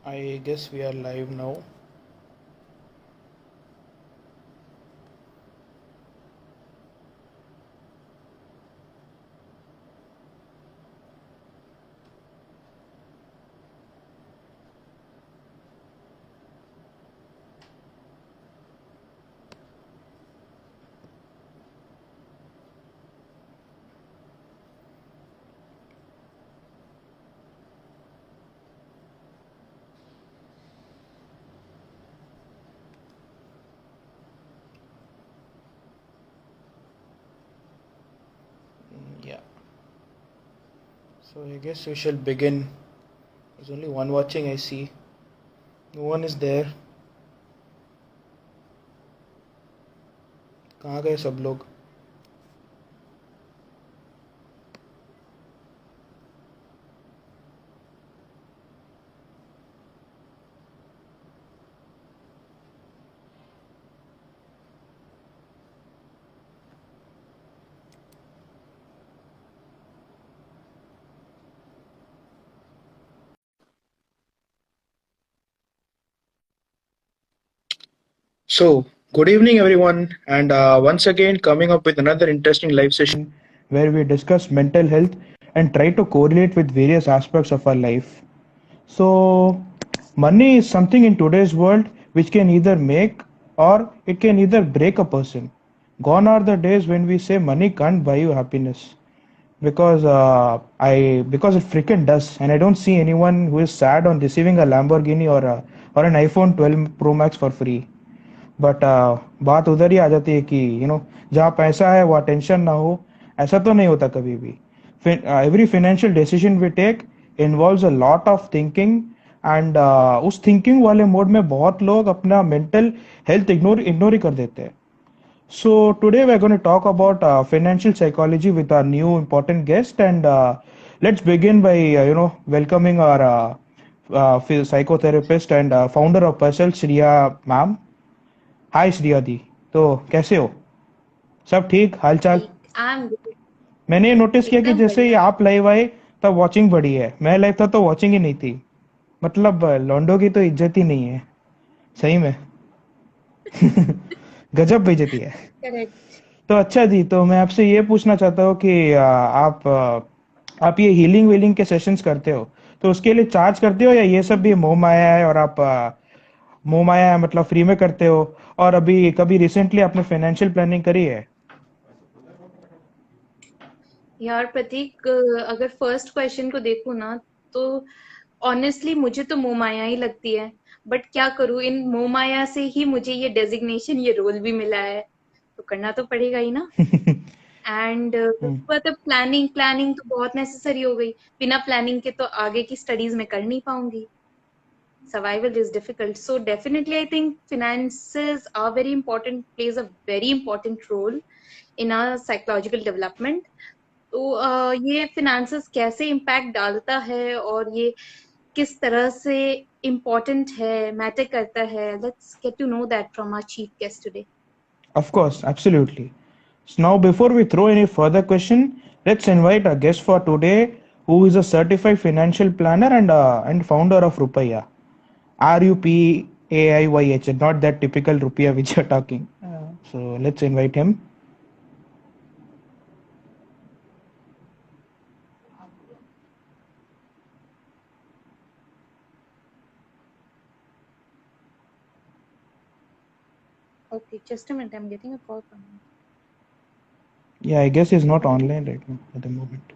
I guess we are live now. Yeah. So I guess we shall begin. There's only one watching, I see. No one is there. कहाँ गए सब लोग? So, good evening, everyone, and once again coming up with another interesting live session where we discuss mental health and try to correlate with various aspects of our life. So, money is something in today's world which can either make or it can either break a person. Gone are the days when we say money can't buy you happiness because it freaking does, and I don't see anyone who is sad on receiving a Lamborghini or an iPhone 12 Pro Max for free. But बात उधर ही आ जाती है कि जहाँ पैसा है वहाँ tension ना हो, ऐसा तो नहीं होता कभी भी. Every financial decision we take involves a lot of thinking, and उस थिंकिंग वाले मोड में बहुत लोग अपना मेंटल हेल्थ इग्नोर इग्नोर ही कर देते हैं. So today we're going to talk about financial psychology with our new important guest, and let's begin by welcoming our psychotherapist and founder of Puzzle, Shriya ma'am. हाय श्रिया दी. तो कैसे हो? सब ठीक हाल चाल? ठीक, आई एम गुड। मैंने ये नोटिस किया कि एकदम जैसे ही बढ़िया। आप लाइव आए तब वॉचिंग बढ़ी है, मैं लाइव था तो वॉचिंग ही नहीं थी. मतलब लॉन्डो की तो इज्जत ही नहीं है सही में. गजब बेइज्जती है. करेक्ट। तो अच्छा दी, तो मैं आपसे ये पूछना चाहता हूँ कि आप ये हीलिंग वीलिंग के सेशंस करते हो, तो उसके लिए चार्ज करते हो या ये सब भी मोह माया है और आप मोह माया है मतलब फ्री में करते हो? और अभी कभी रिसेंटली आपने फाइनेंशियल प्लानिंग करी है? यार प्रतीक, अगर फर्स्ट क्वेश्चन को देखूँ ना, तो ऑनेस्टली मुझे तो मोमाया ही लगती है। बट क्या करूँ, इन मोमाया से ही मुझे ये डेजिग्नेशन, ये रोल भी मिला है, तो करना तो पड़ेगा ही ना। एंड हम्म. मतलब प्लानिंग प्लानिंग तो बहुत नेसेसरी हो गई। बिना प्लानिंग के तो आगे की स्टडीज में कर नहीं पाऊंगी। Survival is difficult, so definitely I think finances are very important, plays a very important role in our psychological development. तो ये फिनेंसेस कैसे इम्पैक्ट डालता है और ये किस तरह से इम्पोर्टेंट है, मैटर करता है, let's get to know that from our chief guest today. Of course, absolutely. So now, before we throw any further question, let's invite our guest for today, who is a certified financial planner and founder of Rupaya. RUPAIYH, not that typical rupiah which you're talking. So let's invite him. Okay, just a minute, I'm getting a call from him. Yeah, I guess he's not online right now at the moment.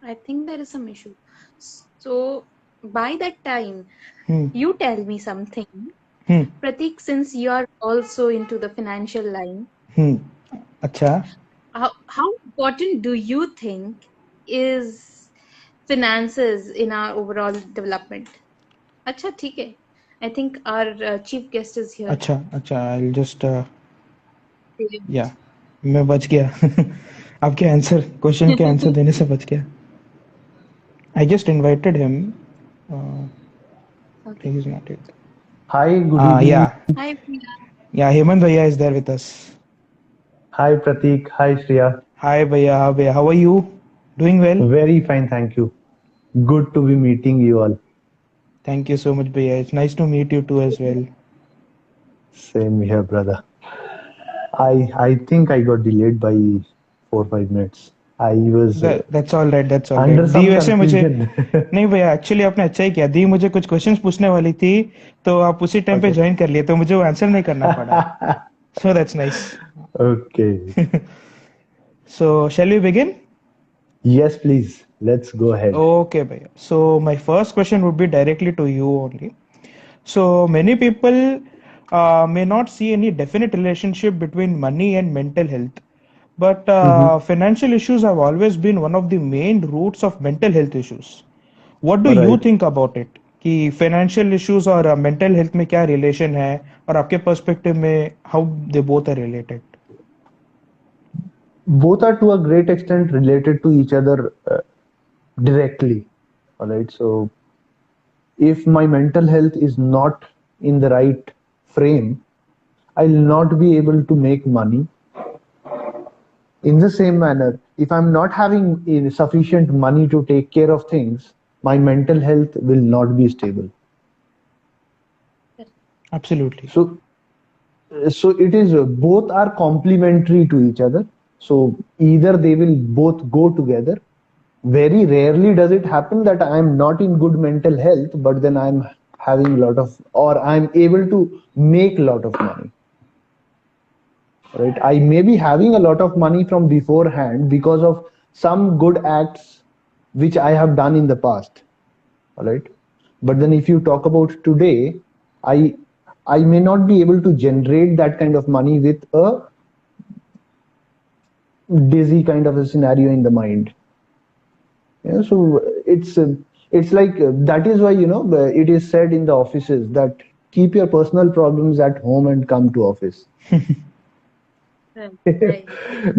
I think there is some issue. So by that time, Hmm. you tell me something, Hmm. Pratik, since you are also into the financial line, Hmm. अच्छा. how important do you think is finances in our overall development? अच्छा ठीक है, I think our chief guest is here. अच्छा, I'll just yeah, मैं बच गया. आपके answer question के आंसर देने से बच गया. I just invited him. Uh, Okay. he is not it. Hi, good evening. Yeah, Hi, Priya. yeah. Hemant Bhaiya is there with us. Hi, Pratik. Hi, Shreya. Hi Bhaiya, hi Bhaiya. How are you? Doing well? Very fine, thank you. Good to be meeting you all. Thank you so much, Bhaiya. It's nice to meet you too as well. Same here, brother. I think I got delayed by 4 5 minutes. I was That's all right. That's all under right. The some वैसे मुझे confusion. नहीं भैया, actually आपने अच्छा ही किया. दी मुझे कुछ questions पूछने वाली थी, तो आप उसी टाइम पे Okay. ज्वाइन कर लिए, तो मुझे वो आंसर नहीं करना पड़ा. So that's nice. Okay. So shall we begin? Yes, please. Let's go ahead. Okay, भैया. So my first question would be directly to you only. So many people may not see any definite relationship between money and mental health, but Mhm. financial issues have always been one of the main roots of mental health issues. What do you Right. think about it? कि financial issues और mental health में क्या relation है, और आपके perspective में how they both are related? Both are to a great extent related to each other directly. All right. So if my mental health is not in the right frame, I'll not be able to make money. In the same manner, if I'm not having sufficient money to take care of things, my mental health will not be stable. Absolutely. So it is both are complementary to each other. So either they will both go together. Very rarely does it happen that I am not in good mental health, but then I'm having a lot of, or I'm able to make a lot of money. Right? I may be having a lot of money from beforehand because of some good acts which I have done in the past. All right. But then if you talk about today, I I may not be able to generate that kind of money with a dizzy kind of a scenario in the mind. Yeah, so it's like that is why it is said in the offices that keep your personal problems at home and come to office. Right.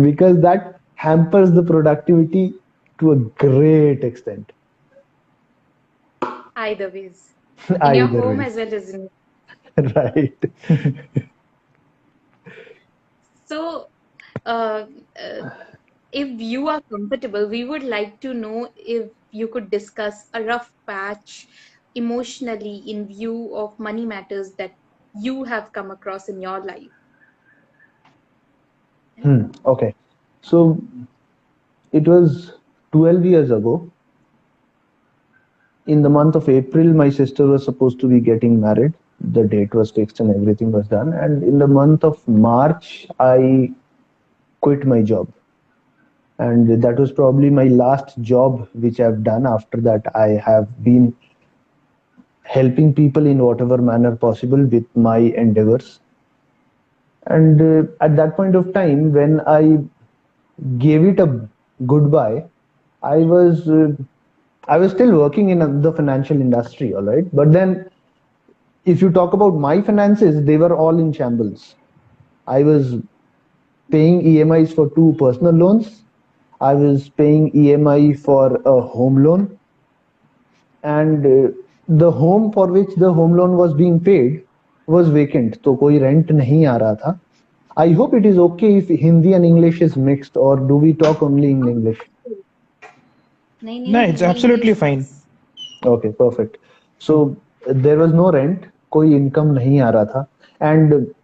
Because that hampers the productivity to a great extent. Either ways. In your Either home ways. as well as in. Right. So, uh, if you are comfortable, we would like to know if you could discuss a rough patch emotionally in view of money matters that you have come across in your life. Okay. So it was 12 years ago. In the month of April, my sister was supposed to be getting married. The date was fixed and everything was done. And in the month of March, I quit my job. And that was probably my last job which I've done. After that, I have been helping people in whatever manner possible with my endeavors. And at that point of time, when I gave it a goodbye, I was uh, I was still working in the financial industry, all right. But then, if you talk about my finances, they were all in shambles. I was paying EMIs for two personal loans. I was paying EMI for a home loan, and the home for which the home loan was being paid was vacant. तो कोई rent नहीं आ रहा था. I hope it is okay if Hindi and English is mixed, or do we talk only in English? नहीं No, नहीं it's Hindi absolutely English fine. Mix. Okay, perfect. So there was no rent, कोई income नहीं आ रहा था, and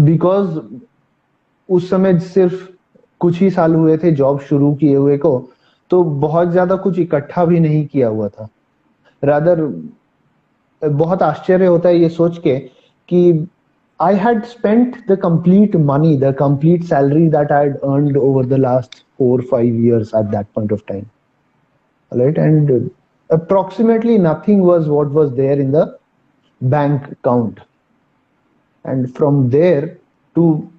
because उस समय सिर्फ कुछ ही साल हुए थे जॉब शुरू किए हुए को, तो बहुत ज्यादा कुछ इकट्ठा भी नहीं किया हुआ था. रादर बहुत आश्चर्य होता है ये सोच के कि I had spent the complete money, the complete salary that I had earned over the last 4 5 years at that point of time. Right, and approximately nothing was what was there in the bank account. And from there to,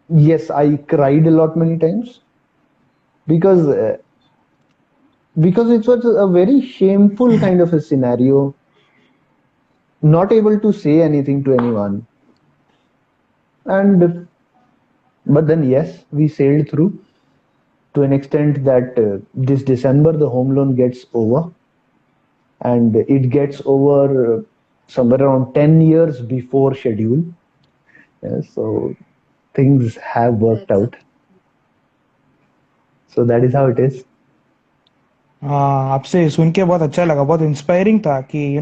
yes, I cried a lot many times because it was a very shameful kind of a scenario. not able to say anything to anyone. And but then yes, we sailed through to an extent that this December the home loan gets over, and it gets over somewhere around 10 years before schedule. Yeah, so things have worked That's a out. So that is how it is. हाँ, आपसे सुन के बहुत अच्छा लगा, बहुत inspiring था कि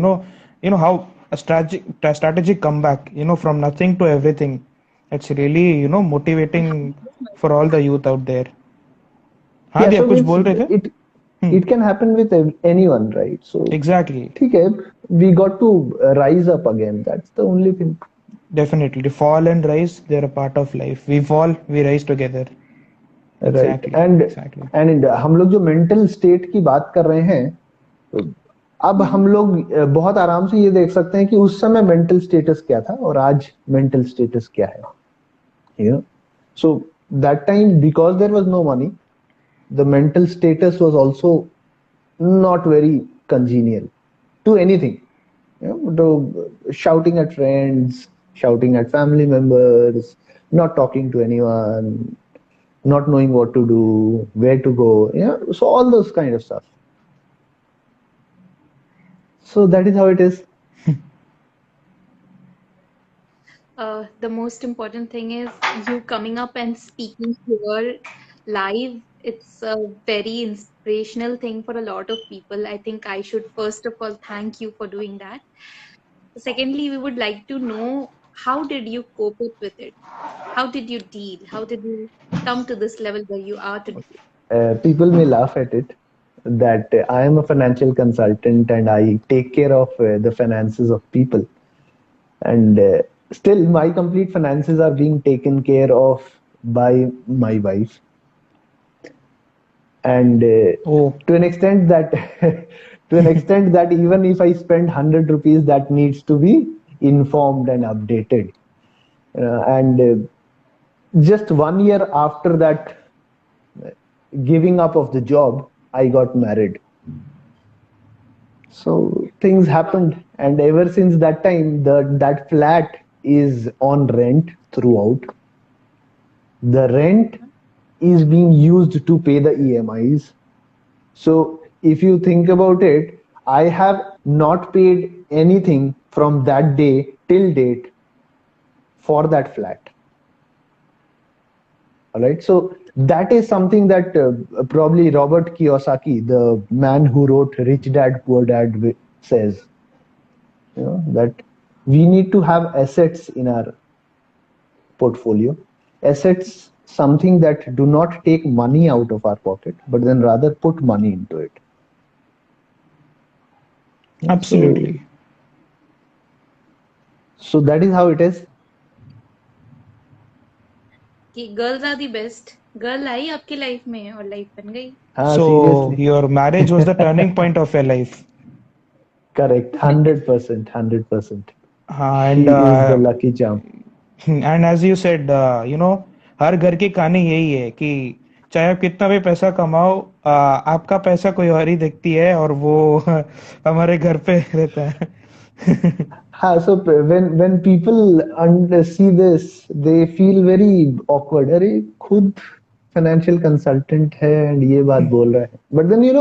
how strategic comeback, from nothing to everything. It's really, motivating for all the youth out there. हाँ Yeah, जी, so आप कुछ means बोल rहे थे? it can happen with anyone, right? So Exactly. ठीक है, we got to rise up again. That's the only thing. Definitely. Fall and rise, they're a part of life. We fall, we rise together. Right Exactly. And Exactly. And हम लोग जो mental state की बात कर रहे हैं, तो अब हम लोग बहुत आराम से ये देख सकते हैं कि उस समय मेंटल स्टेटस क्या था और आज मेंटल स्टेटस क्या है, you know. So that time because there was no money, the mental status was also not very congenial to anything, to shouting at friends, shouting at family members, not talking to anyone, not knowing what to do, where to go, so all those kind of stuff. So that is how it is. The most important thing is you coming up and speaking here live. It's a very inspirational thing for a lot of people. I think I should first of all thank you for doing that. Secondly, we would like to know, how did you cope up with it? How did you deal? How did you come to this level where you are today? People may laugh at it that I am a financial consultant and I take care of the finances of people, and still my complete finances are being taken care of by my wife. And Oh, to an extent that to an extent that even if I spend 100 rupees, that needs to be informed and updated. And just 1 year after that giving up of the job, I got married. So things happened, and ever since that time, that flat is on rent throughout. The rent is being used to pay the EMIs. So if you think about it, I have not paid anything from that day till date for that flat. All right. So that is something that probably Robert Kiyosaki, the man who wrote Rich Dad Poor Dad, says, that we need to have assets in our portfolio. Assets, something that do not take money out of our pocket, but then rather put money into it. absolutely. So that is how it is. कि girls are the best. Girl आई आपकी life में और life बन गई. So Seriously. your marriage was the turning point of your life. Correct. 100%. 100%. And She is the lucky charm. and as you said, हर घर की कहानी यही है कि चाहे आप कितना भी पैसा कमाओ, आपका पैसा कोई और ही देखती है और वो हमारे घर पे रहता है. So when people see this, they feel very awkward. अरे खुद फाइनेंशियल कंसल्टेंट है एंड ये बात बोल रहा है, बट देन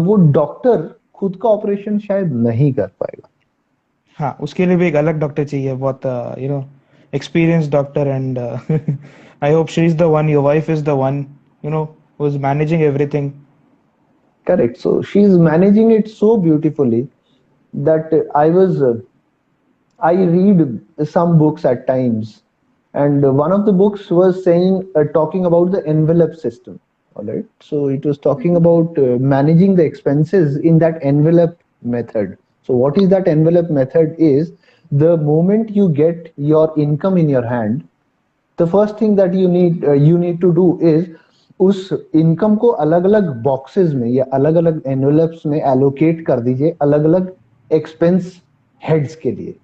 वो डॉक्टर खुद का ऑपरेशन शायद नहीं कर पाएगा. हाँ, उसके लिए भी एक अलग डॉक्टर चाहिए, बहुत experienced doctor, and I hope she is the one, your wife is the one, who is managing everything. Correct. So she's managing it so beautifully that I read some books at times, and one of the books was saying talking about the envelope system. All right. So it was talking about managing the expenses in that envelope method. So what is that envelope method is, the moment you get your income in your hand, the first thing that you need to do is उस income को अलग अलग boxes में या अलग अलग envelopes में allocate कर दीजिए अलग अलग एक्सपेंस हेड्स के लिए.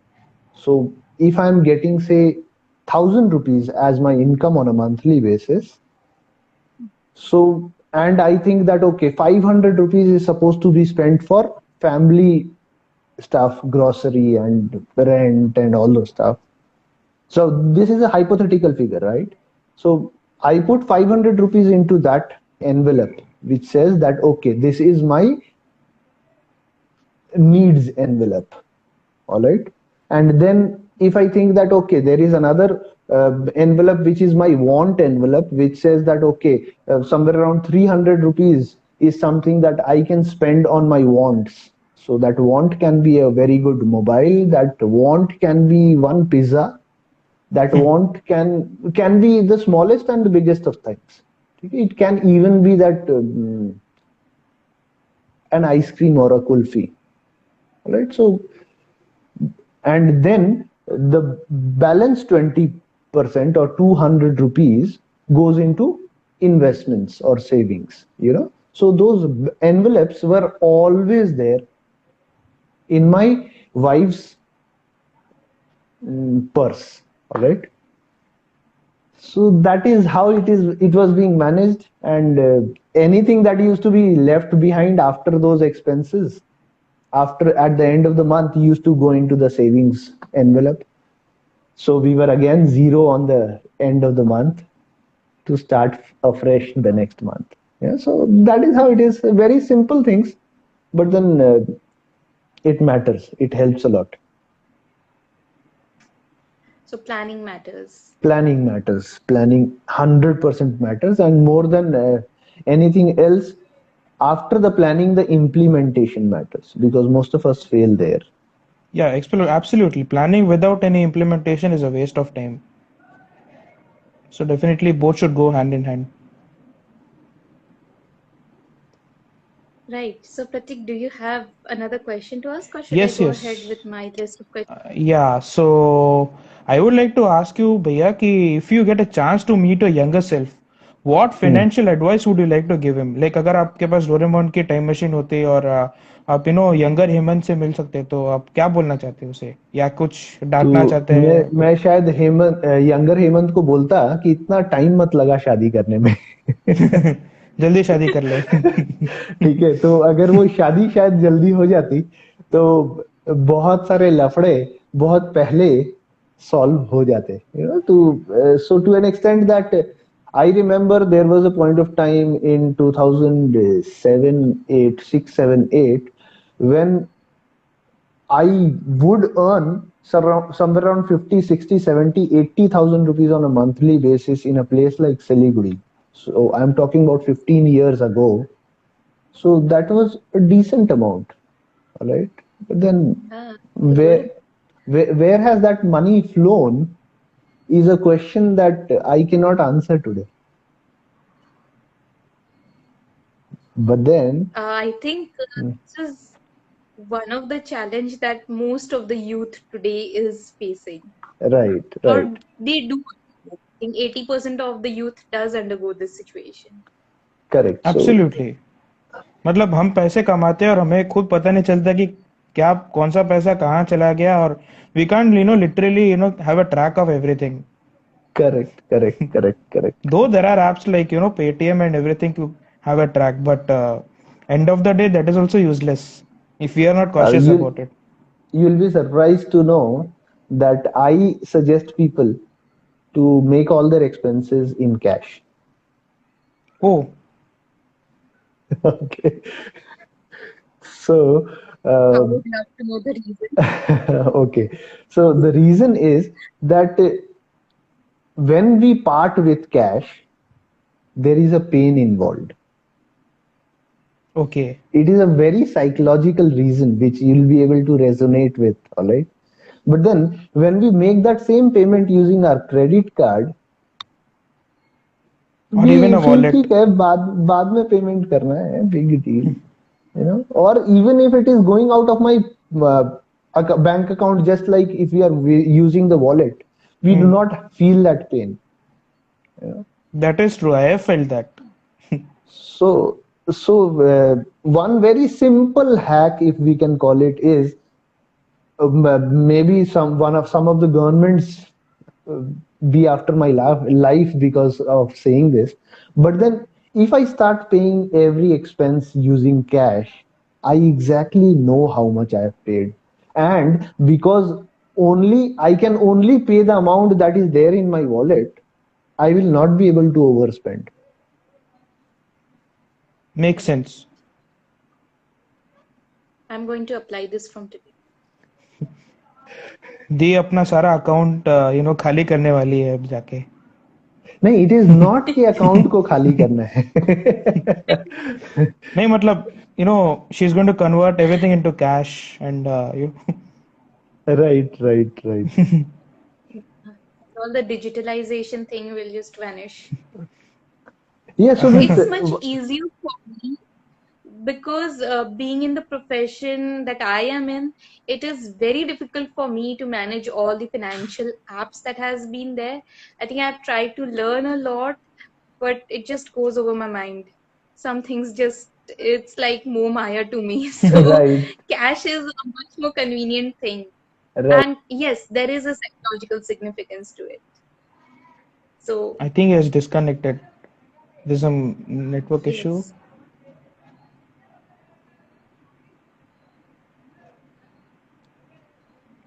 So if I'm getting say 1,000 rupees as my income on a monthly basis, so and I think that okay, 500 rupees is supposed to be spent for family stuff, grocery and rent and all those stuff. So this is a hypothetical figure, right? So I put 500 rupees into that envelope, which says that, okay, this is my needs envelope. All right. And then if I think that, okay, there is another envelope, which is my want envelope, which says that, okay, somewhere around 300 rupees is something that I can spend on my wants. So that want can be a very good mobile. That want can be one pizza. That want can be the smallest and the biggest of things. It can even be that an ice cream or a kulfi. All right. So, and then the balance 20% or 200 rupees goes into investments or savings, So those envelopes were always there in my wife's purse. All right. So that is how it was being managed, and anything that used to be left behind after those expenses, at the end of the month, used to go into the savings envelope. So we were again zero on the end of the month to start afresh the next month. Yeah, so that is how it is. Very simple things, but then it matters. It helps a lot. So planning matters. Planning matters. Planning 100% matters, and more than anything else, after the planning, the implementation matters, because most of us fail there. Yeah, absolutely. Planning without any implementation is a waste of time. So definitely both should go hand in hand. Right. So Pratik, do you have another question to ask, or should Yes, I go yes. ahead with my list of questions? Yeah, so I would like to ask you, Bhaiya, कि if you get a chance to meet your younger self, what financial advice would you like to give him? Like अगर आपके पास Doraemon की time machine होती और आप younger Hemant से मिल सकते तो आप क्या बोलना चाहते उसे, या कुछ डांटना तो चाहते हैं? मैं शायद यंगर हेमंत को बोलता कि इतना टाइम मत लगा शादी करने में. जल्दी शादी कर ले. ठीक है, तो अगर वो शादी शायद जल्दी हो जाती तो बहुत सारे लफड़े बहुत पहले सॉल्व हो जाते. So to an extent that I remember there was a point of time in 2007, 8, 6, 7, 8 when I would earn somewhere around 50, 60, 70, 80,000 rupees on a monthly basis in a place like Siliguri. So I'm talking about 15 years ago. So that was a decent amount. All right. But then where has that money flown is a question that I cannot answer today. But then I think this is one of the challenge that most of the youth today is facing. Right. Or they do. I think 80% of the youth does undergo this situation. Correct. Absolutely. मतलब हम पैसे कमाते हैं और हमें खुद पता नहीं चलता कि क्या कौन सा पैसा कहाँ चला गया, और we can't literally have a track of everything. Correct. Though there are apps like Paytm and everything to have a track, but end of the day that is also useless if we are not cautious about it. You'll be surprised to know that I suggest people to make all their expenses in cash. Oh. Okay. So I would love to know the reason. Okay. So the reason is that when we part with cash, there is a pain involved. Okay. It is a very psychological reason which you'll be able to resonate with. All right. But then when we make that same payment using our credit card, or even a wallet, ठीक है, बाद में payment करना है, big deal. Or even if it is going out of my bank account, just like if we are using the wallet, we do not feel that pain. That is true. I have felt that. So one very simple hack, if we can call it, is maybe some of the governments be after my life because of saying this. But then if I start paying every expense using cash, I exactly know how much I have paid. And because I can only pay the amount that is there in my wallet, I will not be able to overspend. Makes sense. I'm going to apply this from today. दी अपना सारा account खाली करने वाली है अब जाके. नहीं, it is not कि अकाउंट को खाली करना है. नहीं मतलब she is going to convert everything into cash and Right. All the digitalization thing will just vanish. Yeah, so It's much easier for me because being in the profession that I am in, it is very difficult for me to manage all the financial apps that has been there. I think I've tried to learn a lot, but it just goes over my mind. Some things just, it's like more Maya to me. So right. cash is a much more convenient thing. Right. And yes, there is a psychological significance to it. So I think he is disconnected. There's some network issue. yes.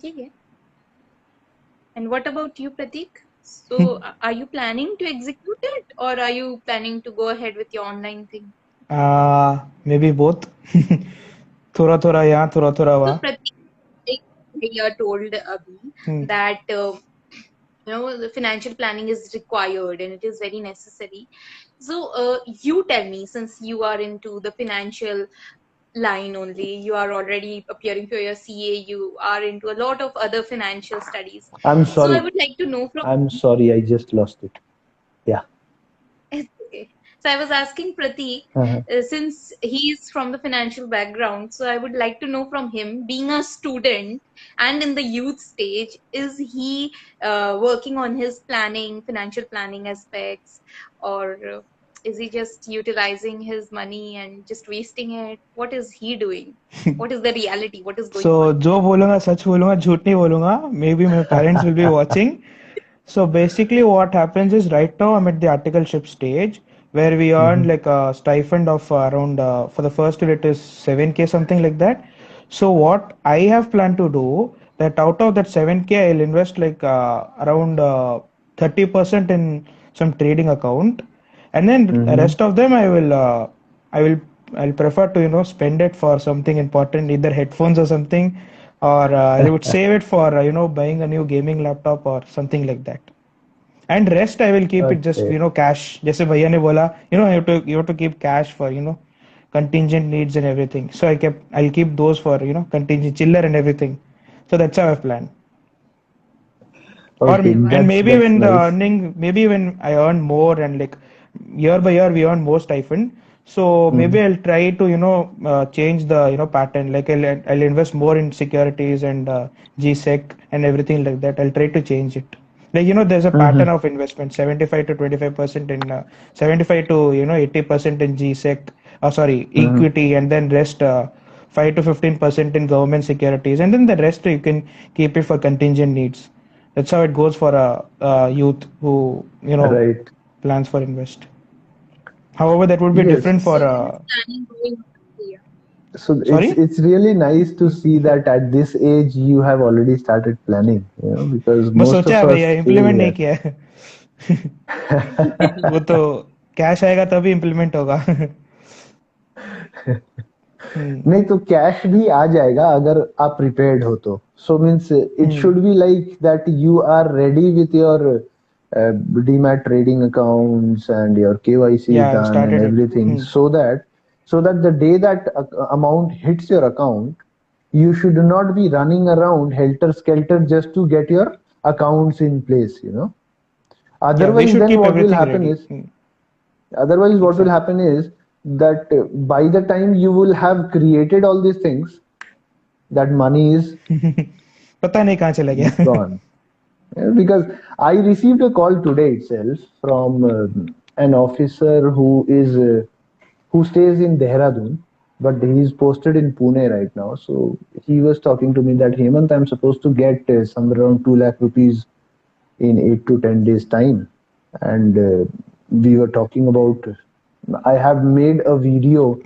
Okay. And what about you, Pratik? So are you planning to execute it, or are you planning to go ahead with your online thing? Maybe both. थोड़ा थोड़ा यहाँ, थोड़ा थोड़ा So वहाँ. Pratik, you told Abhi that the financial planning is required and it is very necessary. So you tell me, since you are into the financial line only, you are already appearing for your CA, you are into a lot of other financial studies. I'm So I sorry. would like to know from I'm sorry, I just lost it. Yeah. It's okay. So I was asking Pratik, since he is from the financial background, so I would like to know from him, being a student and in the youth stage, is he working on his planning, financial planning aspects, or is he just utilizing his money and just wasting it? What is he doing? What is the reality? What is going So on? जो बोलूँगा सच बोलूँगा, झूठ नहीं बोलूँगा. Maybe my parents will be watching. So basically what happens is right now I'm at the articleship stage where we earn like a stipend of around for the first year it is 7K something like that. So what I have planned to do that out of that 7K I'll invest like around 30% in some trading account, and then the rest of them I will I'll prefer to spend it for something important, either headphones or something, or I would save it for buying a new gaming laptop or something like that. And rest I will keep it just Okay. cash. जैसे भैया ने बोला you have to keep cash for contingent needs and everything. So I'll keep those for contingent chiller and everything. So that's how I've planned. Or Okay, and that's maybe when the nice. earning, maybe when I earn more and like year by year we earn more stipend. So maybe I'll try to change the pattern. Like I'll invest more in securities and GSEC and everything like that. I'll try to change it. Like there's a pattern of investment: 75 to 25% in 75 to 80% in GSEC. Sorry, equity, and then rest 5 to 15% in government securities, and then the rest you can keep it for contingent needs. That's how it goes for a youth who Right. plans for invest. However, that would be Yes. different for So this is planning going on. Yeah. So sorry. it's really nice to see that at this age you have already started planning, because बस most सोचा of है भैया, us implement fail नहीं there. किया है. वो तो cash आएगा तभी इम्प्लीमेंट होगा. नहीं तो कैश भी आ जाएगा अगर आप प्रिपेयर्ड हो तो. So means it should be like that you are ready with your demat trading accounts and your KYC Yeah, I've done and started it. everything, so that the day that amount hits your account, you should not be running around helter skelter just to get your accounts in place. Yeah, we Otherwise, should then keep what will everything happen ready. is Otherwise, what will Exactly. happen is that by the time you will have created all these things, that money is पता नहीं कहाँ चला गया. gone. Because I received a call today itself from an officer who stays in Dehradun, but he is posted in Pune right now. So he was talking to me that, Hemant, I'm supposed to get somewhere around 2 lakh rupees in 8 to 10 days time, and we were talking about, I have made a video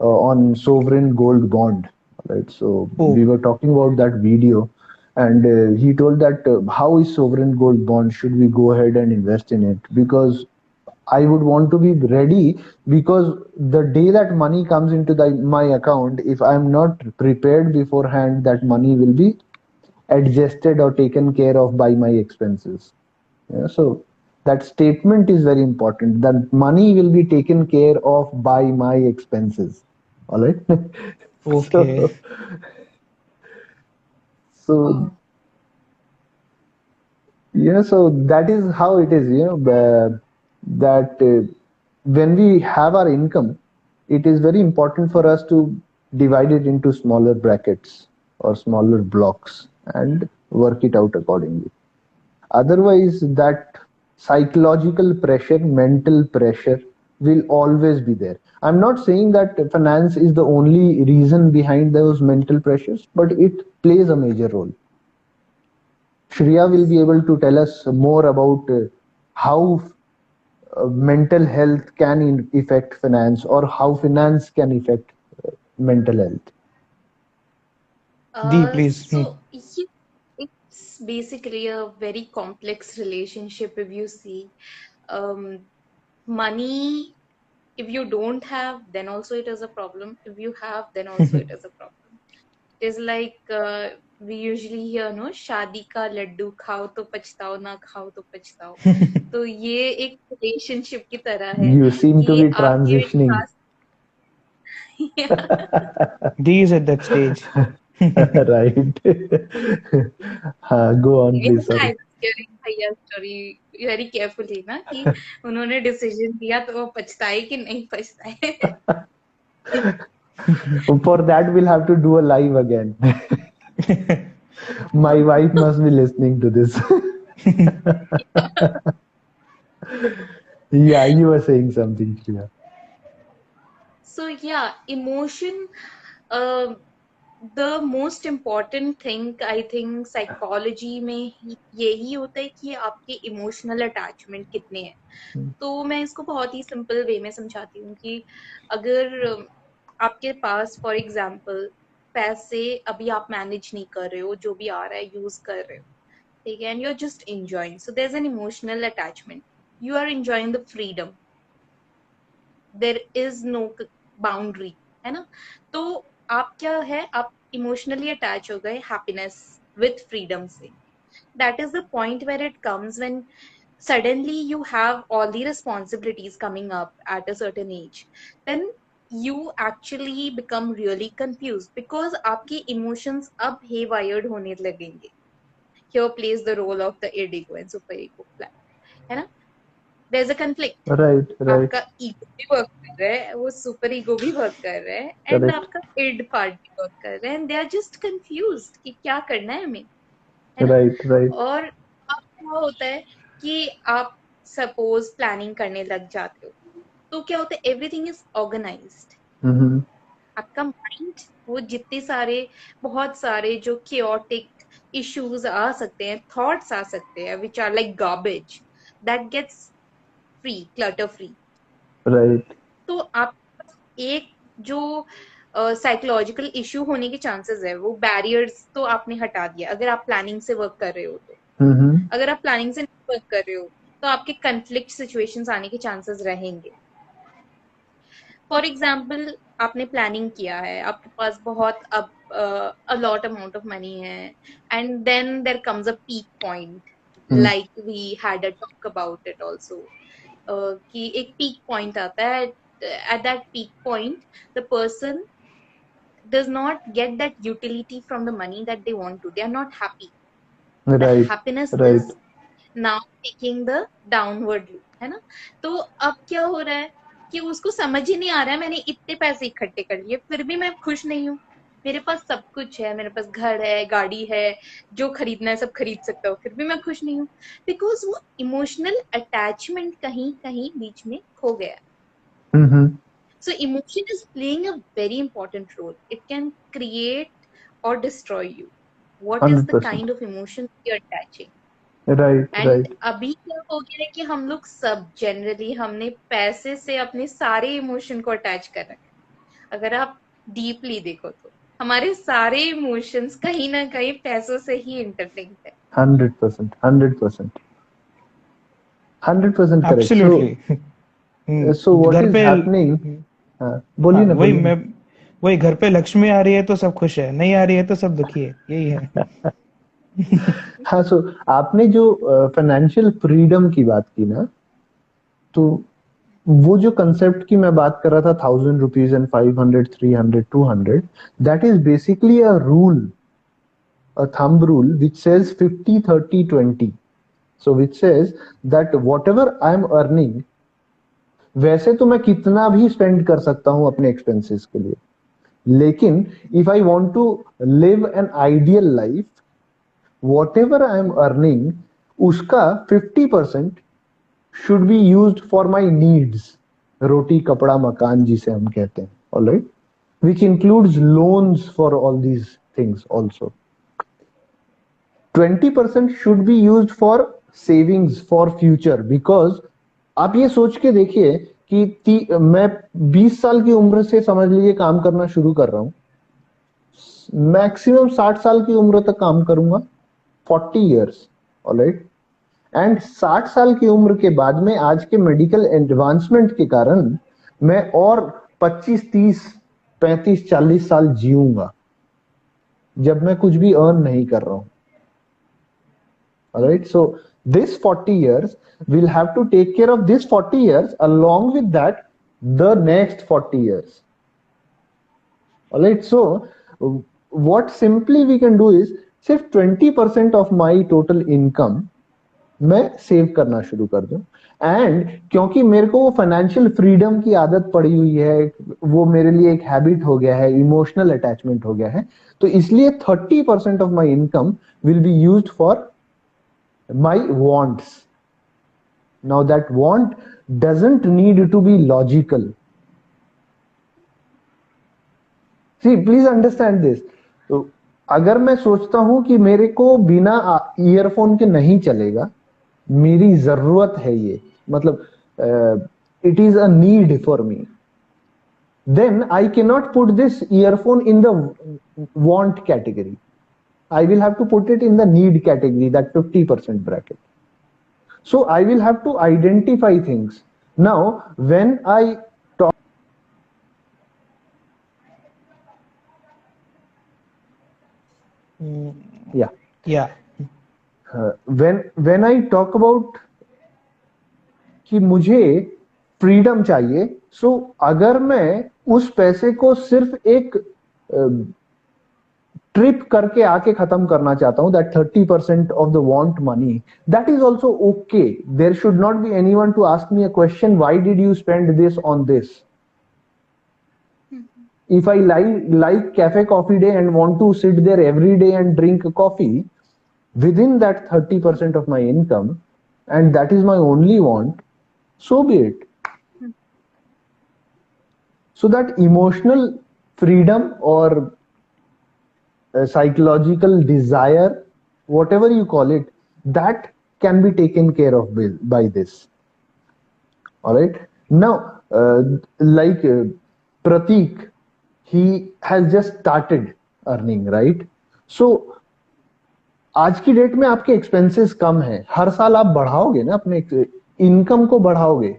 on sovereign gold bond. right? So Oh, we were talking about that video, and he told that how is sovereign gold bond? Should we go ahead and invest in it? Because I would want to be ready, because the day that money comes into my account, if I'm not prepared beforehand, that money will be adjusted or taken care of by my expenses. Yeah, so that statement is very important. That money will be taken care of by my expenses. All right. okay. so so Wow. yeah, so that is how it is. That when we have our income, it is very important for us to divide it into smaller brackets or smaller blocks and work it out accordingly. Otherwise, that psychological pressure, mental pressure will always be there. I'm not saying that finance is the only reason behind those mental pressures, but it plays a major role. Shreya will be able to tell us more about how mental health can affect finance, or how finance can affect mental health. D, please. So yeah, it's basically a very complex relationship if you see. Um, Money, if you don't have, then also it is a problem. If you have, then also it is a problem. It is like we usually hear, no, शादी का लड्डू खाओ तो पछताओ, ना खाओ तो पछताओ. तो ये एक रिलेशनशिप की तरह है You seem to कि be आपके transitioning. Pass D is at that stage. Right. Go on, Even please. Sorry. I was hearing भैया story very carefully ना कि उन्होंने decision दिया तो वो पछताए कि नहीं पछताए. For that, we'll have to do a live again. My wife must be listening to this. Yeah, you were saying something, Shreya. So yeah, emotion. Uh, the most important thing I think psychology में यही होता है कि आपके emotional attachment कितने हैं. तो मैं इसको बहुत ही सिंपल वे में समझाती हूँ कि अगर आपके पास फॉर एग्जांपल पैसे अभी आप मैनेज नहीं कर रहे हो, जो भी आ रहा है यूज कर रहे हो, ठीक है, and you are just enjoying, so there is an emotional attachment. You are enjoying the freedom, there is no boundary, है ना. तो आप क्या है, आप इमोशनली अटैच हो गए हैप्पीनेस विथ फ्रीडम से. That is the point where it comes when suddenly you have all the responsibilities coming up at a certain age, then you actually become really confused because आपके emotions अब haywired होने लगेंगे. Here plays the role of the id ego and super ego plan, है ना. There's a conflict. Right, right, आपका ego भी work कर रहा है, वो सुपर ईगो भी वर्क कर रहा है, एंड correct, आपका इड पार्ट भी वर्क कर रहा है, and they are just confused कि क्या करना है हमें, है ना. right, right. और अब क्या होता है कि आप सपोज प्लानिंग करने लग जाते हो, तो क्या होता है, एवरीथिंग इज ऑर्गेनाइज्ड. Mm-hmm. आपका माइंड, वो जितने सारे, बहुत सारे जो chaotic इश्यूज आ सकते हैं, थॉट्स आ सकते हैं which are like garbage, that gets free, clutter free. Right, तो आप एक जो साइकोलॉजिकल इश्यू होने के चांसेस है, वो बैरियर्स तो आपने हटा दिया अगर आप प्लानिंग से वर्क कर रहे हो तो. mm-hmm. अगर आप प्लानिंग से नहीं वर्क कर रहे हो तो आपके कंफ्लिक्ट सिचुएशंस आने के चांसेस रहेंगे. फॉर एग्जाम्पल, आपने प्लानिंग किया है, आपके पास बहुत अब अलॉट अमाउंट ऑफ मनी है, and then there comes a peak point, Mm. Like we had a talk about it also, कि एक पीक पॉइंट आता है. At that peak point the person does not get that utility from the money that they want to. They are not happy. The Right, happiness right, is now taking the downward loop, है ना. तो अब क्या हो रहा है कि उसको समझ ही नहीं आ रहा है, मैंने इतने पैसे इकट्ठे कर लिए फिर भी मैं खुश नहीं हूँ. मेरे पास सब कुछ है, मेरे पास घर है, गाड़ी है, जो खरीदना है सब खरीद सकता हूँ, फिर भी मैं खुश नहीं हूँ, बिकॉज वो इमोशनल अटैचमेंट कहीं कहीं बीच में खो गया. mm-hmm. So emotion is playing a very important role. It can create or destroy you. What is the 100%. kind of emotion you're attaching? Right, and right, अभी क्या हो गया है कि हम लोग सब जनरली हमने पैसे से अपने सारे इमोशन को अटैच कर रखे हैं. अगर आप डीपली देखो तो हमारे सारे इमोशंस कहीं ना कहीं पैसों से ही इंटरलिंक्ड है. 100%, 100%, 100% correct. एब्सोल्युटली. So what घर is पे. happening? हाँ, बोलिए ना, वही बोलिए ना. मैं. वही घर पे लक्ष्मी आ रही है तो सब खुश है, नहीं आ रही है तो सब दुखी है, यही है. हाँ, सो आपने जो फाइनेंशियल फ्रीडम की बात की ना, तो वो जो कंसेप्ट की मैं बात कर रहा था, 1,000 rupees and 500, 300, 200, that is basically a rule, a thumb rule which says 50, 30, 20. So which says that whatever I am earning, वैसे तो मैं कितना भी स्पेंड कर सकता हूं अपने एक्सपेंसेस के लिए, लेकिन if I want to live an ideal life, whatever I am earning, उसका 50% should be used for my needs. रोटी कपड़ा मकान जिसे हम कहते हैं, all right, which includes loans for all these things also. 20% should be used for savings for future, because आप ये सोच के देखिए कि मैं 20 साल की उम्र से समझ लीजिए काम करना शुरू कर रहा हूं, मैक्सिमम 60 साल की उम्र तक काम करूंगा, 40 इयर्स, ऑलराइट. एंड 60 साल की उम्र के बाद में आज के मेडिकल एडवांसमेंट के कारण मैं और 25, 30, 35, 40 साल जीऊंगा, जब मैं कुछ भी अर्न नहीं कर रहा हूं. Alright, so this 40 years will have to take care of this 40 years, along with that the next 40 years. Alright, so what simply we can do is सिर्फ 20% of my total income मैं save करना शुरू कर दूं. And क्योंकि मेरे को वो फाइनेंशियल फ्रीडम की आदत पड़ी हुई है, वो मेरे लिए एक हैबिट हो गया है, इमोशनल अटैचमेंट हो गया है, तो इसलिए 30% of my income will be used for my wants. Now that want doesn't need to be logical. See, please understand this. तो अगर मैं सोचता हूं कि मेरे को बिना ईयरफोन के नहीं चलेगा, मेरी जरूरत है ये, मतलब it is a need for me, then I cannot put this earphone in the want category. I will have to put it in the need category, that 50% bracket. So I will have to identify things. Now, when I talk, yeah, या. when I talk about कि मुझे freedom चाहिए, सो अगर मैं उस पैसे को सिर्फ एक ट्रिप करके आके खत्म करना चाहता हूं, that 30% of the want money, that is also okay. There should not be anyone to ask me a question, why did you spend this on this. If I like cafe coffee day and want to sit there every day and drink coffee within that 30% of my income, and that is my only want, so be it. So that emotional freedom or psychological desire, whatever you call it, that can be taken care of by this. All right. Now, like Pratik, he has just started earning, right? So आज की date में आपके expenses कम है, हर साल आप बढ़ाओगे ना अपने income को, बढ़ाओगे.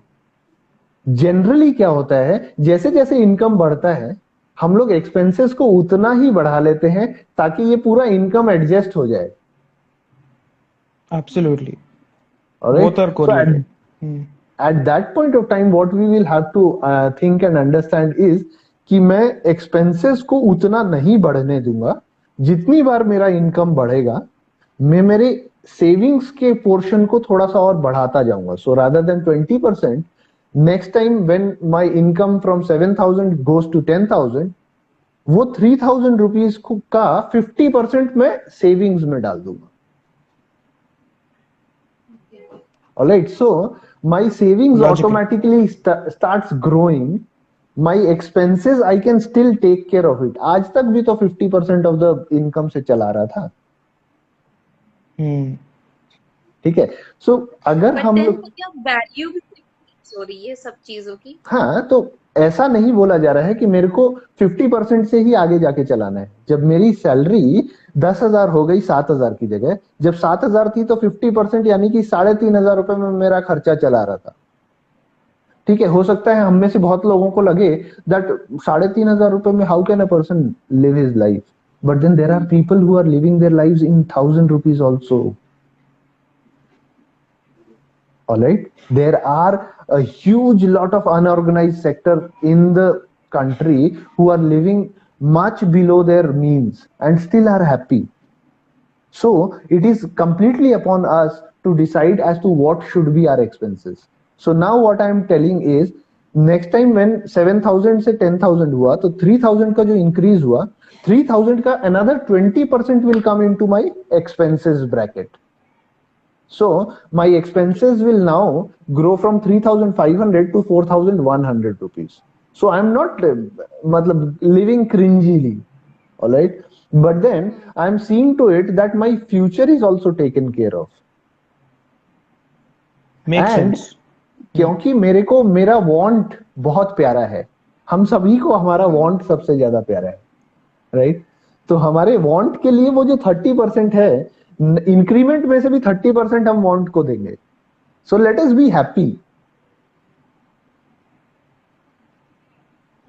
जनरली क्या होता है, जैसे जैसे इनकम बढ़ता है हम लोग एक्सपेंसेस को उतना ही बढ़ा लेते हैं ताकि ये पूरा इनकम एडजस्ट हो जाए. Absolutely. Alright? Both are So correlated. at that point of time what we will have to think and understand is कि मैं एक्सपेंसेस को उतना नहीं बढ़ने दूंगा, जितनी बार मेरा इनकम बढ़ेगा मैं मेरे सेविंग्स के पोर्शन को थोड़ा सा और बढ़ाता जाऊंगा. So rather than 20%, next time when my income from 7,000 goes to 10,000, वो 3,000 रुपीज का 50% मैं सेविंग्स में डाल दूंगा. Alright, so my savings Logical. automatically starts growing. My expenses I can still take care of it. आज तक भी तो 50% of the income से चला रहा था. ठीक है. So अगर But हम then लोग क्या value भी हो रही है सब चीजों की। हाँ, तो ऐसा नहीं बोला जा रहा है कि मेरे को 50% से ही आगे जाके चलाना है। जब मेरी सैलरी 10,000 हो गई 7,000 की जगह, जब 7,000 थी तो 50% यानी कि 3,500 रुपए में मेरा खर्चा चला रहा था। ठीक है, हो सकता है हम में से बहुत लोगों को लगे दैट 3,500 रुपए में how can a person live his life, but then there are people who are living their lives in 1,000 rupees also. All right, there are a huge lot of unorganized sector in the country who are living much below their means and still are happy. So it is completely upon us to decide as to what should be our expenses. So now what I am telling is, next time when 7,000 से 10,000 हुआ तो 3,000 का जो increase हुआ, 3,000 का another 20% will come into my expenses bracket. So my expenses will now grow from 3,500 to 4,100 rupees. So I'm not living cringily, all right? But then I'm seeing to it that my future is also taken care of. Makes And sense. क्योंकि मेरे को मेरा want बहुत प्यारा है, हम सभी को हमारा वांट सबसे ज्यादा प्यारा है, राइट? तो हमारे वांट के लिए वो जो 30% है, इंक्रीमेंट में से भी 30% हम वांट को देंगे. So let us be happy.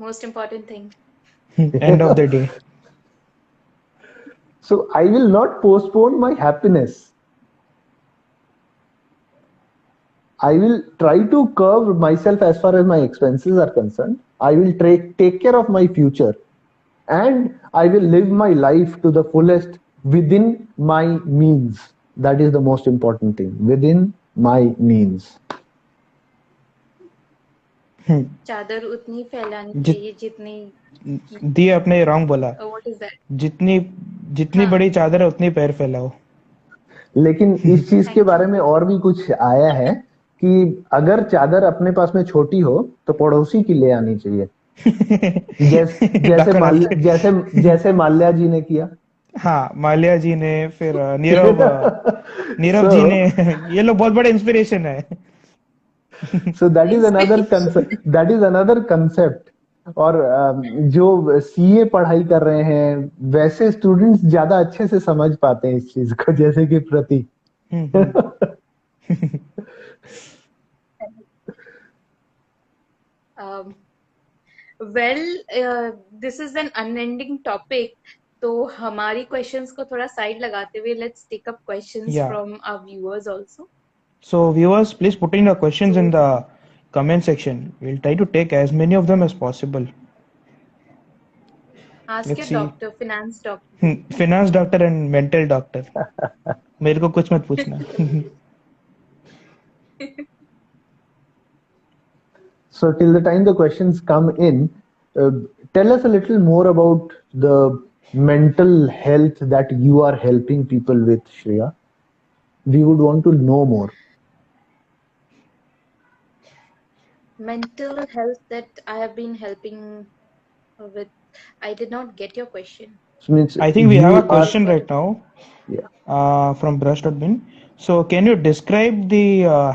Most important thing. End of the day. So I will not postpone my happiness. I will try to curb myself as far as my expenses are concerned. I will take care of my future, and I will live my life to the fullest within my means. That is the most important thing, within my means. चादर उतनी फैलानी जित- चाहिए जितनी. दिए अपने wrong बोला. What is that? जितनी हाँ. बड़ी चादर है उतनी पैर फैलाओ. लेकिन इस चीज के Thank बारे you. में और भी कुछ आया है कि अगर चादर अपने पास में छोटी हो तो पड़ोसी की ले आनी चाहिए. जैसे माल्या जी ने किया. हाँ, माल्या जी ने, फिर नीरव जी ने. ये लोग बहुत बड़े इंस्पिरेशन है. So that is another concept. और जो सीए पढ़ाई कर रहे हैं वैसे स्टूडेंट्स ज्यादा अच्छे से समझ पाते हैं इस चीज को, जैसे कि प्रतीक. Well, this is an unending topic. तो हमारी क्वेश्चंस को थोड़ा साइड लगाते हुए let's take up questions Yeah. From our viewers also. So viewers, please put in your questions in the comment section. We'll try to take as many of them as possible. Ask Let's your see. Doctor, finance doctor. Finance doctor and mental doctor. मेरे को कुछ मत पूछना. So till the time the questions come in, tell us a little more about the mental health that you are helping people with, Shreya. We would want to know more. Mental health that I have been helping with. I did not get your question. So means I think we you have a are- question right now. Yeah. From Brush.bin. So can you describe the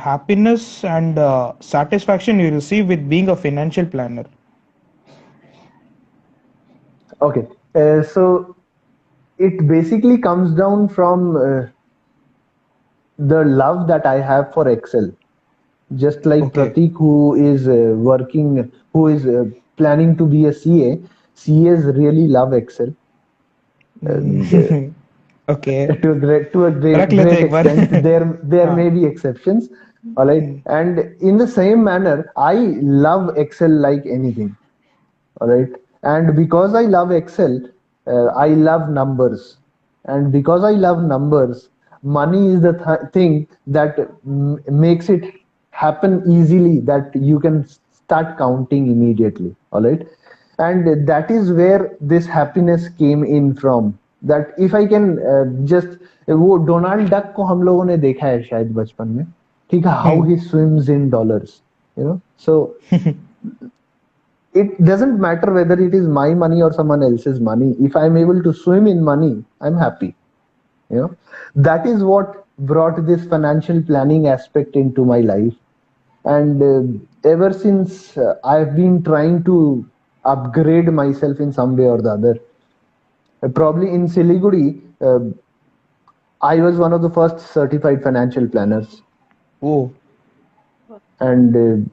happiness and satisfaction you receive with being a financial planner? Okay. So it basically comes down from the love that I have for Excel. Just like Okay. Pratik, who is planning to be a CA, CAs really love Excel. And, Okay. to a great रख लेते एक बार. extent, there हाँ. may be exceptions. All right. And in the same manner, I love Excel like anything. All right. And because I love Excel, I love numbers. And because I love numbers, money is the thing that makes it happen easily, that you can start counting immediately. All right. And that is where this happiness came in from. That if I can just, वो Donald duck को हम लोगों ने देखा है शायद बचपन में, ठीक है, how he swims in dollars, you know. So it doesn't matter whether it is my money or someone else's money. If I'm able to swim in money, I'm happy. You know, that is what brought this financial planning aspect into my life. And ever since I've been trying to upgrade myself in some way or the other. Probably in Siliguri, I was one of the first certified financial planners, Oh, and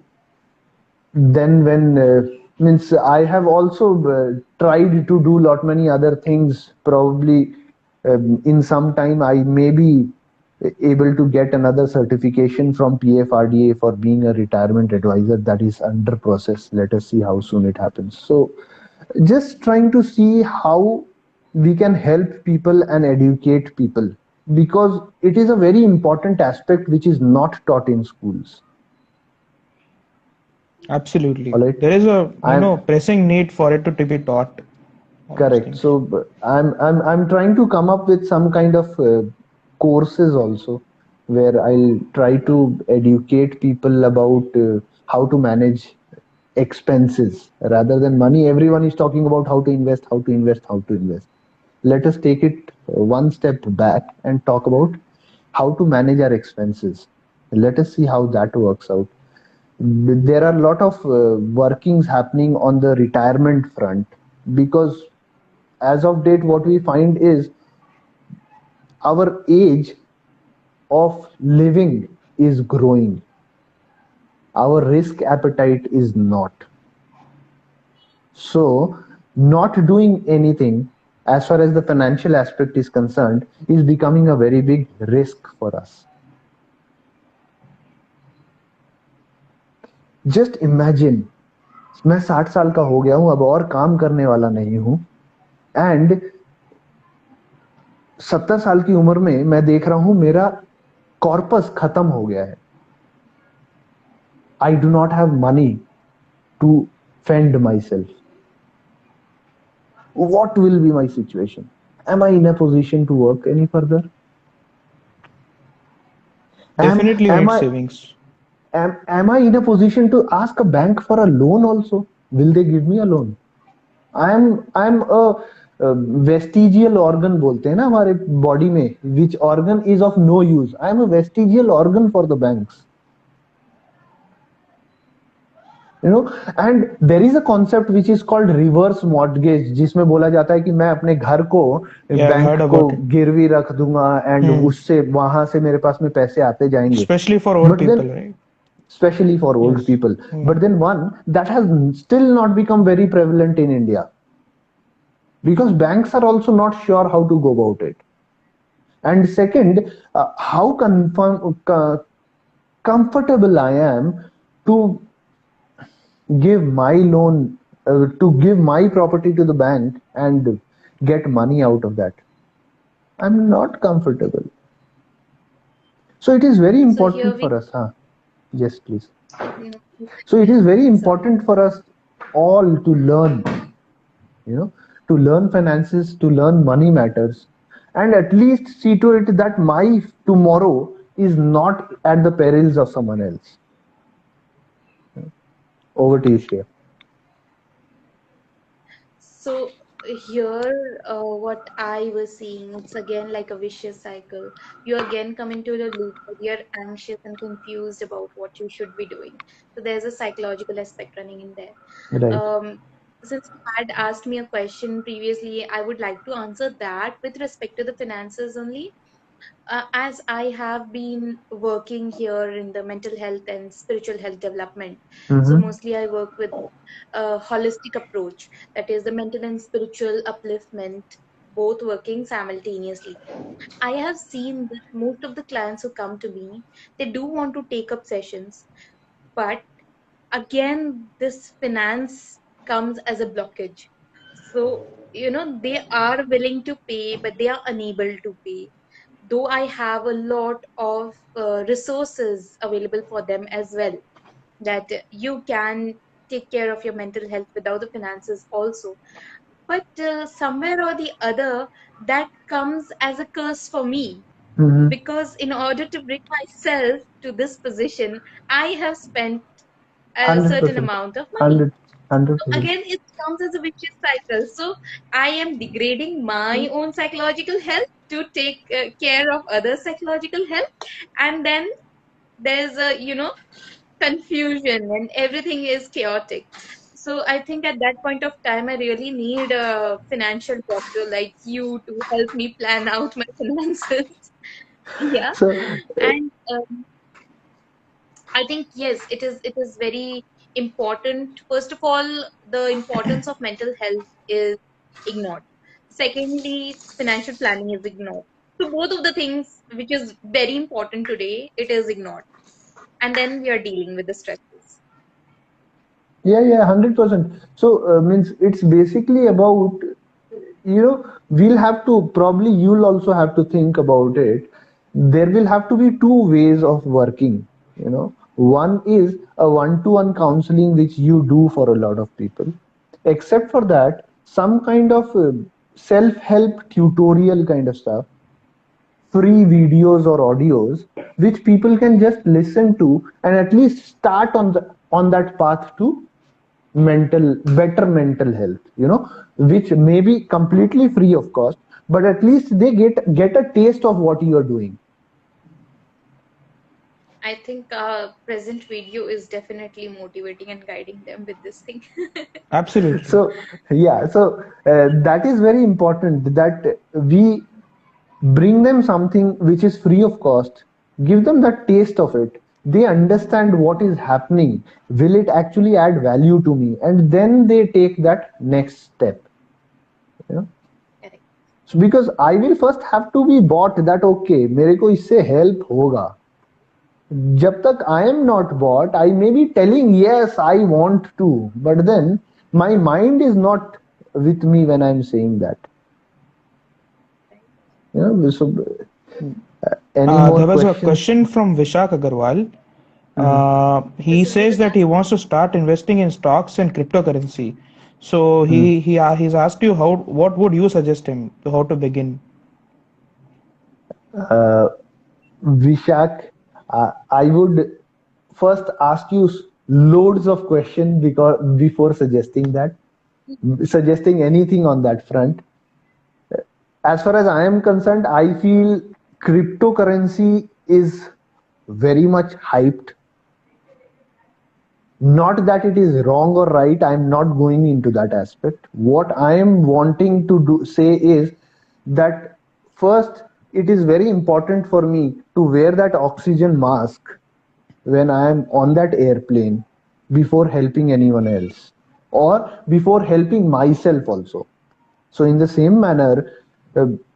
then when means I have also tried to do lot many other things. Probably in some time I may be able to get another certification from PFRDA for being a retirement advisor. That is under process. Let us see how soon it happens. So just trying to see how we can help people and educate people, because it is a very important aspect which is not taught in schools. absolutely. All right, There is a, I'm pressing need for it to be taught, all those correct. things. So I'm trying to come up with some kind of courses also, where I'll try to educate people about how to manage expenses rather than money. Everyone is talking about how to invest, how to invest, how to invest. Let us take it one step back and talk about how to manage our expenses. Let us see how that works out. There are a lot of workings happening on the retirement front, because as of date what we find is our age of living is growing, our risk appetite is not. So not doing anything as far as the financial aspect is concerned is becoming a very big risk for us. Just imagine, मैं 60 साल का हो गया हूं, अब और काम करने वाला नहीं हूं, एंड 70 साल की उम्र में मैं देख रहा हूं मेरा कॉर्पस खत्म हो गया है. I do not have money to fend myself. What will be my situation? Am I in a position to work any further? Definitely Am need I savings. am I in a position to ask a bank for a loan also? Will they give me a loan? I'm a vestigial organ बोलते हैं ना हमारे body में, which organ is of no use. I am a vestigial organ for the banks. And there is a concept which is called reverse mortgage, जिसमें बोला जाता है कि मैं अपने घर को Yeah, I've बैंक heard को about it. गिरवी रख दूंगा, एंड Hmm. उससे वहां से मेरे पास में पैसे आते जाएंगे. Especially for old But then, people, right? especially for old Yes. people, but then one that has still not become very prevalent in India, because banks are also not sure how to go about it. And second, how comfortable I am to give my loan, to give my property to the bank and get money out of that. I'm not comfortable. So it is very So here important we, for us. Huh? Yes, please. you know, So it is very sorry. important for us all to learn, to learn finances, to learn money matters, and at least see to it that my tomorrow is not at the perils of someone else. Over to you, Shreya. So here, what I was seeing, it's again like a vicious cycle. You again come into the loop where you're anxious and confused about what you should be doing. So there's a psychological aspect running in there. Right. Since you had asked me a question previously, I would like to answer that with respect to the finances only. As I have been working here in the mental health and spiritual health development, so Mm-hmm. mostly I work with a holistic approach, that is the mental and spiritual upliftment, both working simultaneously. I have seen that most of the clients who come to me, they do want to take up sessions, but again, this finance comes as a blockage. So, they are willing to pay, but they are unable to pay, though I have a lot of resources available for them as well, that you can take care of your mental health without the finances also. But somewhere or the other, that comes as a curse for me, Mm-hmm. because in order to bring myself to this position, I have spent a certain 100%. amount of money. 100%. Again, it comes as a vicious cycle. So I am degrading my own psychological health to take care of other psychological health, and then there's a confusion and everything is chaotic. So I think at that point of time, I really need a financial doctor like you to help me plan out my finances. Yeah. So And I think yes, it is very important. First of all, the importance of mental health is ignored. Secondly, financial planning is ignored. So both of the things which is very important today, it is ignored. And then we are dealing with the stresses. yeah, 100%. So means it's basically about, we'll have to, probably you'll also have to think about it. There will have to be two ways of working. One is a one-to-one counseling which you do for a lot of people. Except for that, some kind of self-help tutorial kind of stuff, free videos or audios which people can just listen to and at least start on that path to better mental health, which may be completely free of cost, but at least they get a taste of what you are doing. I think present video is definitely motivating and guiding them with this thing. Absolutely. So yeah, so that is very important that we bring them something which is free of cost, give them the taste of it, they understand what is happening, will it actually add value to me, and then they take that next step. Correct. So because I will first have to be bought that okay मेरे को इससे help होगा. जब तक I am not bought, I may be telling yes I want to, but then my mind is not with me when I'm saying that. So any more There was a questions? question from Vishak Agarwal. He says that he wants to start investing in stocks and cryptocurrency. So he's asked you what would you suggest him to how to begin? Vishak, I would first ask you loads of questions before suggesting anything on that front. As far as I am concerned, I feel cryptocurrency is very much hyped. Not that it is wrong or right, I'm not going into that aspect. What I am wanting to say is that first, it is very important for me to wear that oxygen mask when I am on that airplane before helping anyone else or before helping myself also. So in the same manner,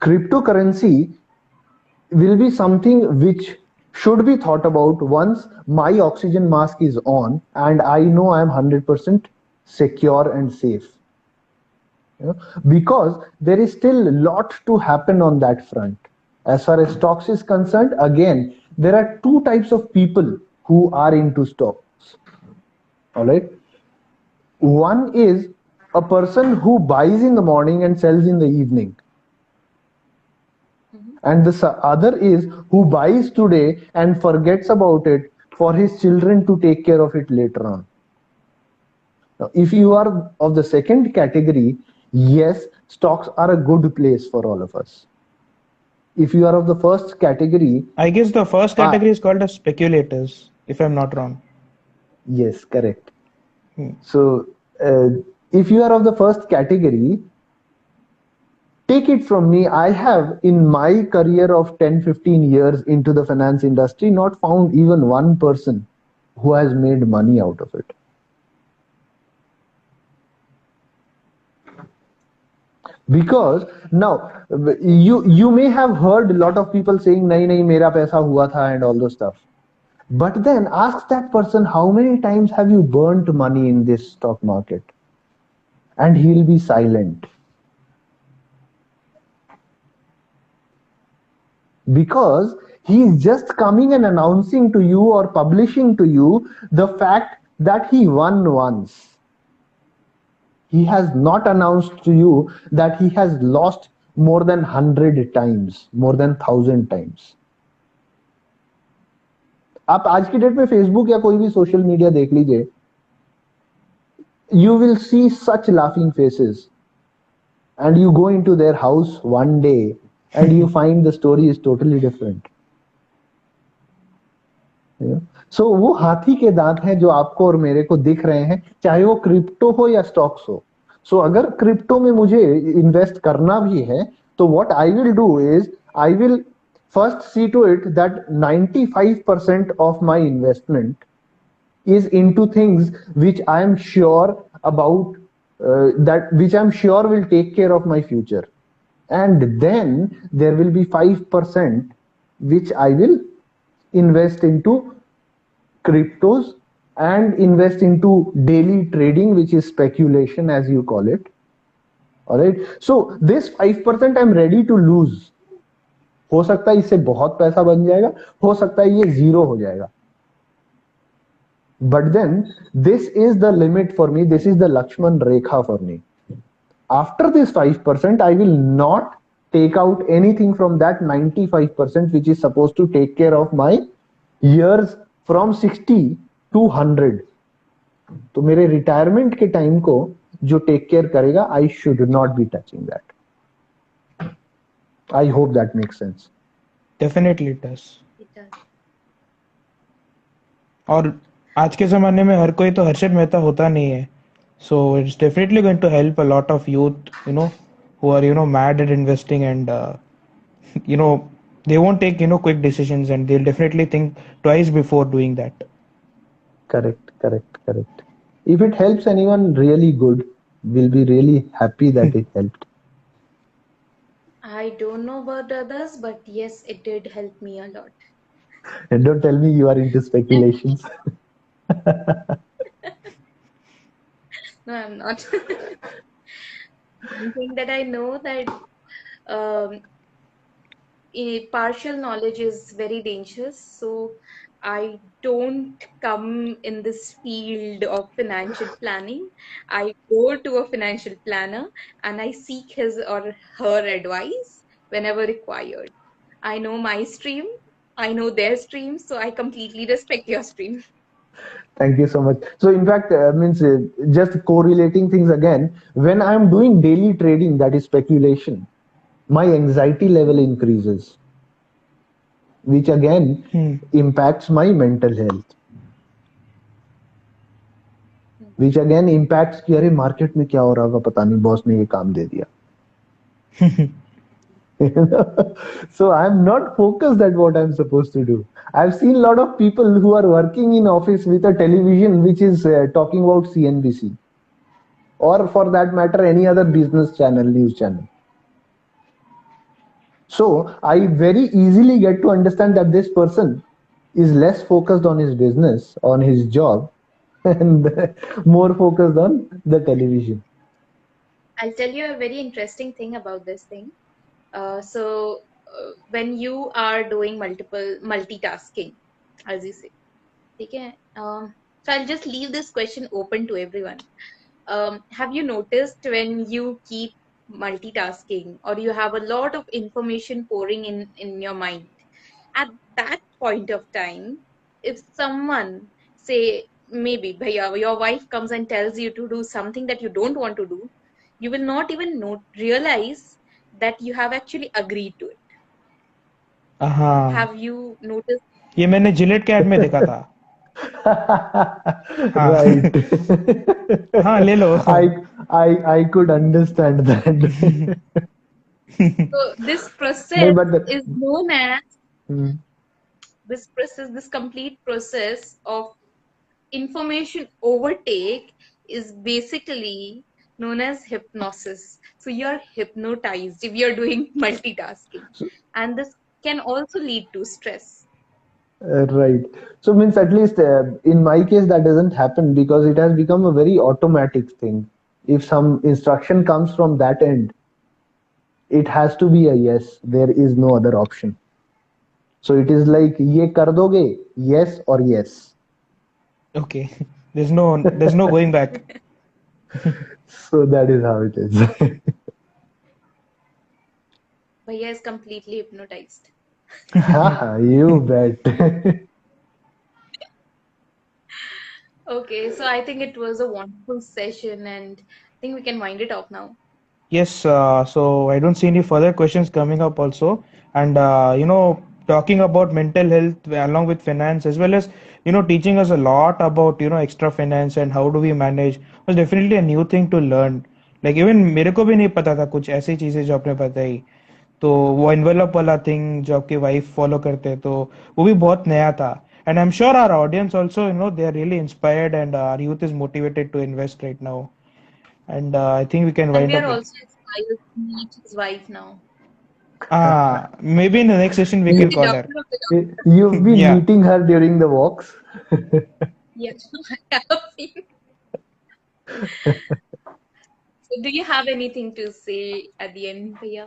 cryptocurrency will be something which should be thought about once my oxygen mask is on and I know I am 100% secure and safe. Because there is still a lot to happen on that front. As far as stocks is concerned, again, there are two types of people who are into stocks. All right. One is a person who buys in the morning and sells in the evening. And the other is who buys today and forgets about it for his children to take care of it later on. Now, if you are of the second category, yes, stocks are a good place for all of us. If you are of the first category, I guess the first category is called as speculators, if I'm not wrong. Yes, correct. So if you are of the first category, take it from me, I have in my career of 10-15 years into the finance industry not found even one person who has made money out of it. Because now you may have heard a lot of people saying nahi mera paisa hua tha and all those stuff, but then ask that person how many times have you burnt money in this stock market, and he'll be silent. Because he's just coming and announcing to you or publishing to you the fact that he won once. He has not announced to you that he has lost more than 100 times, more than 1,000 times. आप आज की date में Facebook या कोई भी social media देख लीजिए, you will see such laughing faces, and you go into their house one day and you find the story is totally different. सो वो हाथी के दांत हैं जो आपको और मेरे को दिख रहे हैं, चाहे वो क्रिप्टो हो या स्टॉक्स हो. सो अगर क्रिप्टो में मुझे इन्वेस्ट करना भी है, तो what I will do is I will first see to it that 95% of my investment is into things which I am sure about, that which I'm sure will take care of my future. And then there will be 5% which I will invest into cryptos and invest into daily trading, which is speculation as you call it. All right. So this 5% I'm ready to lose. हो सकता है इससे बहुत पैसा बन जाएगा, हो सकता है ये जीरो हो जाएगा. But then this is the limit for me. This is the Lakshman Rekha for me. After this 5%, I will not take out anything from that 95%, which is supposed to take care of my years from 60 to 100. तो मेरे retirement के time को जो take care करेगा, I should not be touching that. I hope that makes sense. Definitely it does. It does. और आज के ज़माने में हर कोई तो हर्षद मेहता होता नहीं है. So it's definitely going to help a lot of youth, who are, mad at investing and, they won't take, quick decisions and they'll definitely think twice before doing that. Correct. If it helps anyone really good, we'll be really happy that it helped. I don't know about others, but yes, it did help me a lot. And don't tell me you are into speculations. No, I'm not. One thing that I know that partial knowledge is very dangerous. So I don't come in this field of financial planning. I go to a financial planner and I seek his or her advice whenever required. I know my stream, I know their stream, so I completely respect your stream. Thank you so much. So in fact, just correlating things again, when I'm doing daily trading, that is speculation, my anxiety level increases, which again impacts my mental health, which again impacts कि अरे market में क्या हो रहा होगा, पता नहीं boss ने ये काम दे दिया. So I'm not focused at what I'm supposed to do. I've seen a lot of people who are working in office with a television which is talking about CNBC, or for that matter any other business channel, news channel. So I very easily get to understand that this person is less focused on his business, on his job, and more focused on the television. I'll tell you a very interesting thing about this thing. When you are doing multitasking, as you say, okay? So I'll just leave this question open to everyone. Have you noticed when you keep multitasking or you have a lot of information pouring in your mind, at that point of time, if someone, say maybe bhaiya, your wife comes and tells you to do something that you don't want to do, you will not even realize that you have actually agreed to it. Have you noticed? ये मैंने Gillette के add में देखा था. Right. हाँ ले लो. I could understand that. So this process is known as this complete process of information overtake is basically known as hypnosis. So you're hypnotized if you're doing multitasking, and this can also lead to stress. Right. So means at least in my case that doesn't happen because it has become a very automatic thing. If some instruction comes from that end, it has to be a yes. There is no other option. So it is like ye kar doge, yes or yes. Okay. There's no going back. So that is how it is. Bhaiya is completely hypnotized. You bet. Okay, so I think it was a wonderful session and I think we can wind it off now. Yes, so I don't see any further questions coming up also. And, talking about mental health along with finance, as well as teaching us a lot about extra finance and how do we manage, was definitely a new thing to learn. Like even मेरे को भी नहीं पता था कुछ ऐसी चीजें जो आपने बताई। तो वो एनवेलप वाला थिंग जो आपकी वाइफ फॉलो करते हैं, तो वो भी बहुत नया था। And I am sure our audience also they are really inspired and our youth is motivated to invest right now. And I think we can And wind we up are with also inspired to meet his wife now. maybe in the next session we You, can The call her. doctor of the doctor. you've been Yeah. meeting her during the walks. Yes, I have been. So do you have anything to say at the end, Priya?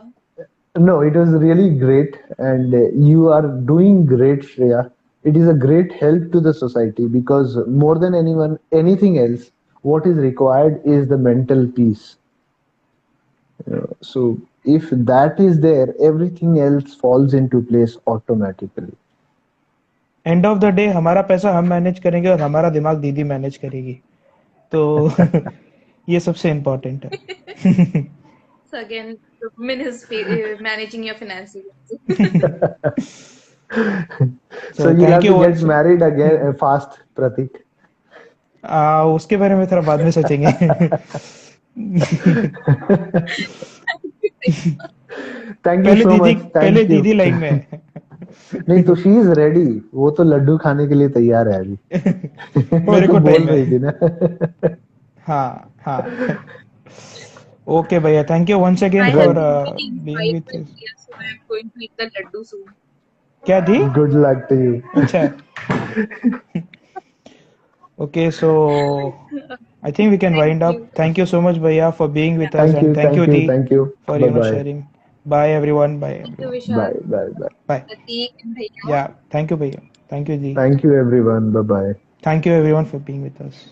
No, it was really great, and you are doing great, Shreya. It is a great help to the society because more than anything else, what is required is the mental peace. So if that is there, everything else falls into place automatically. End of the day हमारा पैसा हम manage करेंगे और हमारा दिमाग दीदी manage करेगी, तो ये सबसे इम्पोर्टेंट है। So again, the woman is managing your finances. So So you'll thank have you to get once। married again fast, Pratik. उसके बारे में थोड़ा बाद में सोचेंगे। Thank you पहले so दीदी much. पहले Thank you. दीदी लाइन में है। नहीं तो शी इज रेडी, वो तो लड्डू खाने के लिए तैयार है अभी। वो मेरे तो को बोल टाइम रही थी है। ना। हाँ हाँ। ओके भैया, thank you once again I for have Right. been being inspired with by us. Priya, so I am going to eat the laddu soon. क्या दी? Good luck to you. अच्छा। Okay, so I think we can Thank wind up. you. Thank you so much, Bhaiya, for being Yeah. with us, Thank and you, thank you, thank you, Dee, thank you. for Bye bye. sharing. Bye everyone. Bye Thank you, everyone. Bye Vishal, bye bye. Bye. Prateek, and Bhaiya. Yeah. Thank you, Bhaiya. Thank you, Dee. Thank you everyone. Bye bye. Thank you everyone for being with us.